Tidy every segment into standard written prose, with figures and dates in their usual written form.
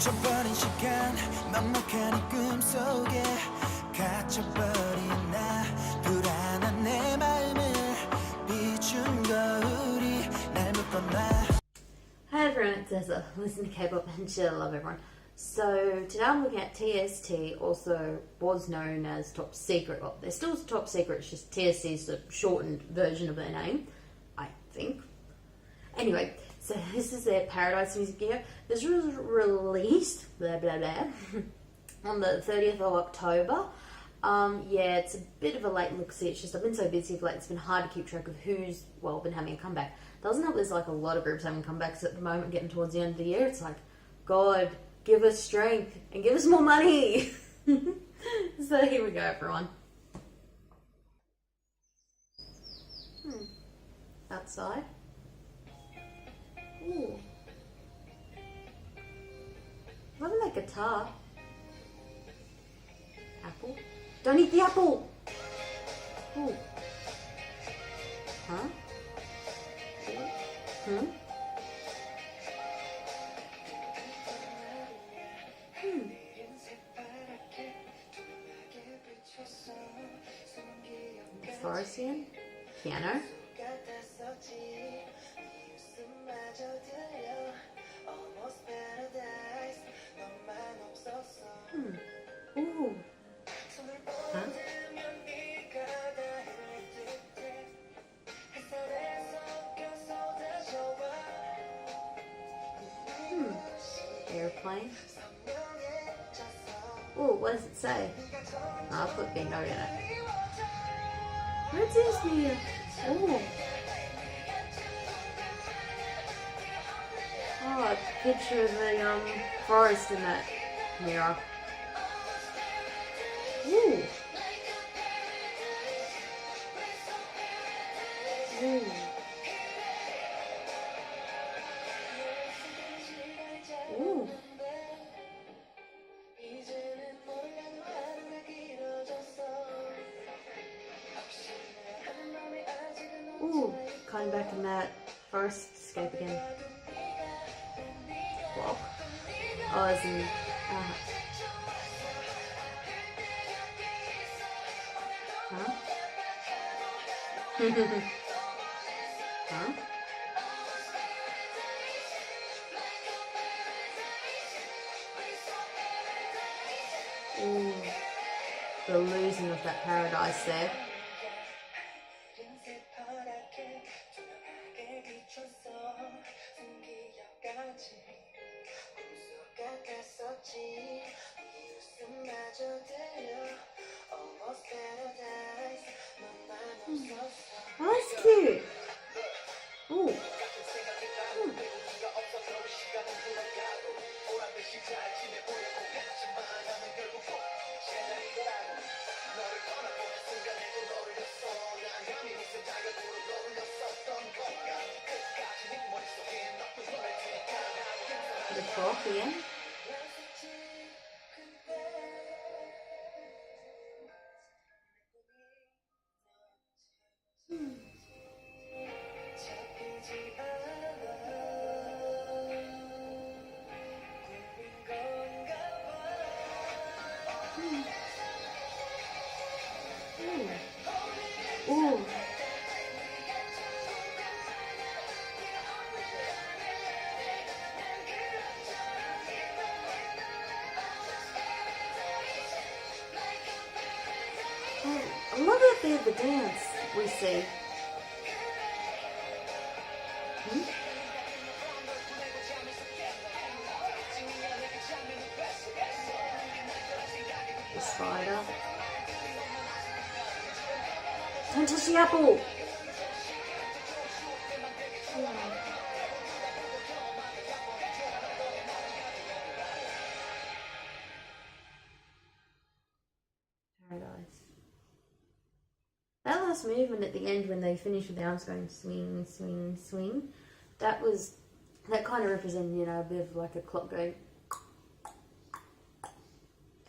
멈춰버린 시간 막막한 이 꿈속에 갇혀버린 나 불안한 내 마음을 비춘 거울이 날 묶어놔. Hi everyone, it's Tessa. Listen to K-pop and shit, I love everyone. So today I'm looking at TST, also was known as Top Secret. Well, they're still Top Secret, it's just TST is the shortened version of their name, I think. Anyway, so this is their Paradise music video. This was released, blah blah blah, on the 30th of October. Yeah, it's a bit of a late look-see. It's just I've been so busy of late, it's been hard to keep track of who's, well, been having a comeback. Doesn't help there's like a lot of groups having comebacks at the moment, getting towards the end of the year. It's like, God, give us strength and give us more money. So here we go, everyone. Outside. Ooh. Loving that guitar. Apple. Don't eat the apple! Ooh. Huh? Hmm? Floresian? Piano? Ooh. Huh? Airplane. Ooh, what does it say? I'll put a note in it. What is the... Ooh. Oh, a picture of the forest in that mirror. Ooh. Ooh. Ooh. Ooh, coming back in that forest scape again. Wow. Oh, as in... Huh? Huh? Ooh. The losing of that paradise there. Oh, that's cute. Ooh. The clock again. Ooh. I love that bit of the dance we see. The spider. Don't touch the apple! Paradise. That last movement at the end when they finish with the arms going swing, swing, swing, that kind of represented, you know, a bit of like a clock going.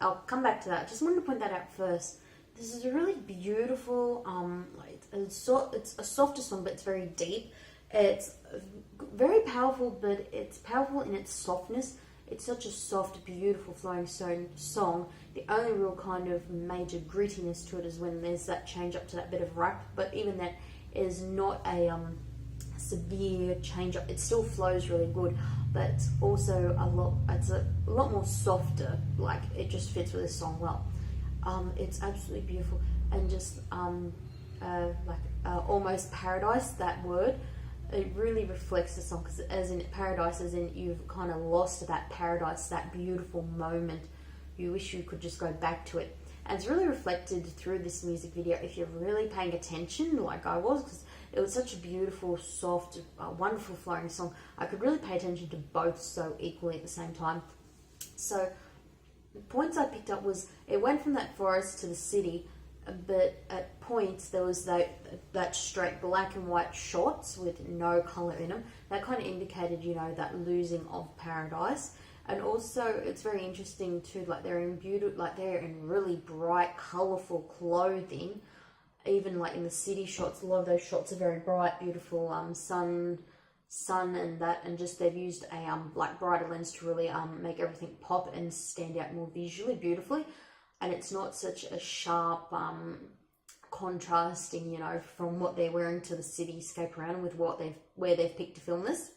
I'll come back to that. Just wanted to point that out first. This is a really beautiful, like it's a softer song, but it's very deep. It's very powerful, but it's powerful in its softness. it's such a soft, beautiful flowing song. The only real kind of major grittiness to it is when there's that change up to that bit of rap, but even that is not a severe change up. It still flows really good, but also it's a lot more softer. Like, it just fits with this song well. It's absolutely beautiful, and just almost paradise, that word, it really reflects the song, because as in paradise, as in you've kind of lost that paradise, that beautiful moment. You wish you could just go back to it. And it's really reflected through this music video if you're really paying attention, like I was, because it was such a beautiful, soft, wonderful flowing song. I could really pay attention to both so equally at the same time. So the points I picked up was, it went from that forest to the city, but at points there was that straight black and white shots with no color in them. That kind of indicated, you know, that losing of paradise. And also, it's very interesting too, like they're in really bright, colorful clothing. Even like in the city shots, a lot of those shots are very bright, beautiful, sun and that, and just they've used a like brighter lens to really make everything pop and stand out more visually beautifully. And it's not such a sharp contrasting, you know, from what they're wearing to the cityscape around them with where they've picked to film this.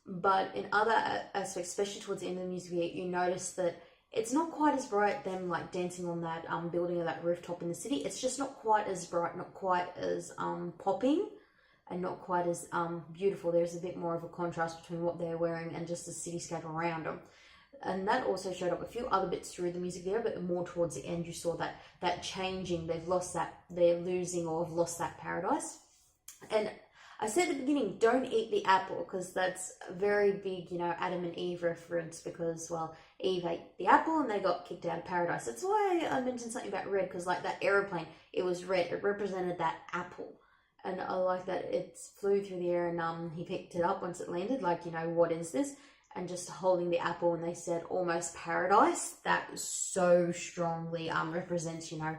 But in other aspects, especially towards the end of the music video, you notice that it's not quite as bright, them like dancing on that building or that rooftop in the city. It's just not quite as bright, not quite as popping, and not quite as beautiful. There's a bit more of a contrast between what they're wearing and just the cityscape around them. And that also showed up a few other bits through the music video, but more towards the end you saw that changing. They're losing or have lost that paradise. And I said at the beginning, don't eat the apple, because that's a very big, you know, Adam and Eve reference, because, well, Eve ate the apple and they got kicked out of paradise. That's why I mentioned something about red, because like that aeroplane, it was red. It represented that apple. And I like that it flew through the air, and he picked it up once it landed, like, you know, what is this? And just holding the apple, and they said almost paradise. That so strongly represents, you know,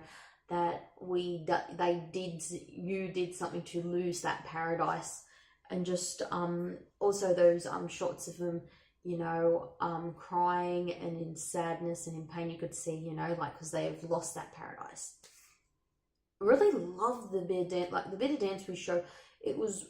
that you did something to lose that paradise. And just also those shots of them, you know, crying and in sadness and in pain, you could see, you know, like, because they've lost that paradise. I really love the bit of dance, like the bit of dance we show. It was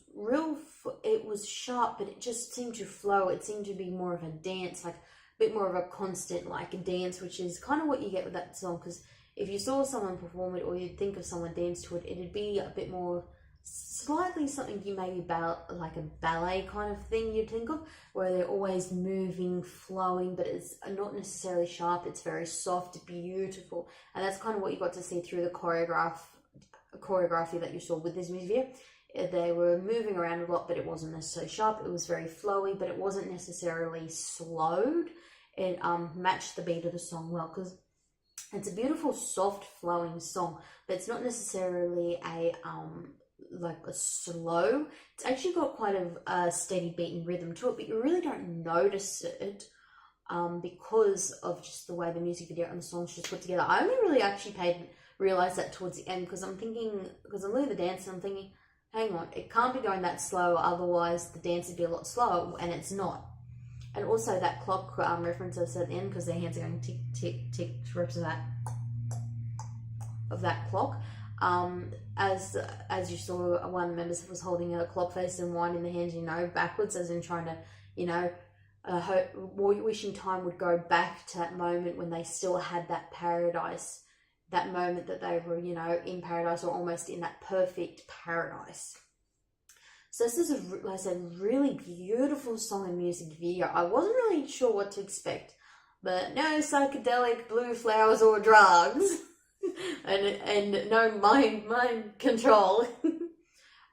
it was sharp, but it just seemed to flow. It seemed to be more of a dance, like a bit more of a constant, like a dance, which is kind of what you get with that song. Because if you saw someone perform it, or you'd think of someone dance to it, it'd be a bit more, slightly something you maybe like a ballet kind of thing you'd think of, where they're always moving, flowing, but it's not necessarily sharp. It's very soft, beautiful. And that's kind of what you got to see through the choreography that you saw with this music video. They were moving around a lot, but it wasn't necessarily sharp. It was very flowy, but it wasn't necessarily slowed. It matched the beat of the song well, because it's a beautiful, soft, flowing song, but it's not necessarily like a slow. It's actually got quite a steady beat and rhythm to it, but you really don't notice it because of just the way the music video and the song's just put together. I only really actually realized that towards the end, because I'm looking at the dance and I'm thinking, hang on, it can't be going that slow, otherwise the dance would be a lot slower, and it's not. And also that clock reference I said at the end, because their hands are going tick, tick, tick, to represent that of that clock. As you saw, one of the members was holding a clock face and winding the hands, you know, backwards, as in trying to, you know, wishing time would go back to that moment when they still had that paradise, that moment that they were, you know, in paradise, or almost in that perfect paradise. So this is, like I said, really beautiful song and music video. I wasn't really sure what to expect, but no psychedelic blue flowers or drugs, and no mind control.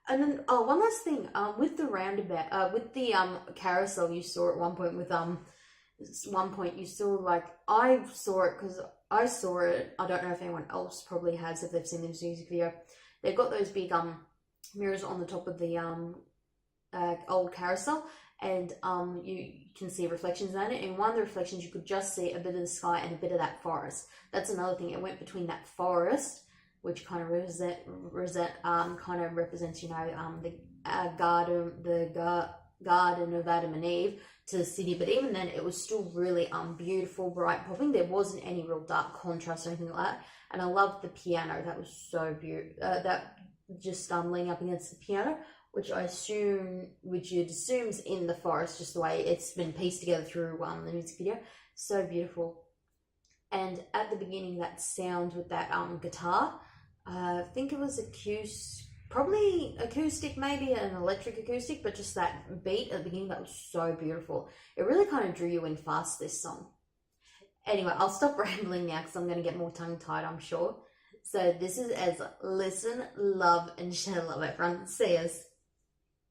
And then, one last thing, with the roundabout, with the carousel you saw at one point, you saw, like, I saw it because I saw it. I don't know if anyone else probably has, if they've seen this music video. They've got those big mirrors on the top of the old carousel, and you can see reflections in it. In one of the reflections, you could just see a bit of the sky and a bit of that forest. That's another thing. It went between that forest, which kind of represents, you know, the garden, garden of Adam and Eve to the city, but even then it was still really beautiful, bright, popping. There wasn't any real dark contrast or anything like that. And I loved the piano. That was so beautiful. That just leaning up against the piano, which you'd assume is in the forest, just the way it's been pieced together through the music video. So beautiful. And at the beginning, that sound with that guitar, I think it was probably acoustic, maybe an electric acoustic, but just that beat at the beginning, that was so beautiful. It really kind of drew you in fast, this song. Anyway, I'll stop rambling now because I'm going to get more tongue-tied, I'm sure. So this is as listen, love, and share love, everyone. See us.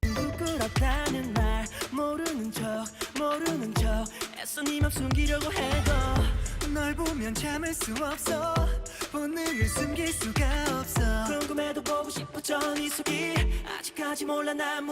부끄럽다는 말 모르는 척 애써 네 맘 숨기려고 해도 널 보면 참을 수 없어 본능을 숨길 수가 없어 궁금해도 보고 싶어져 네 속이 아직까지 몰라 난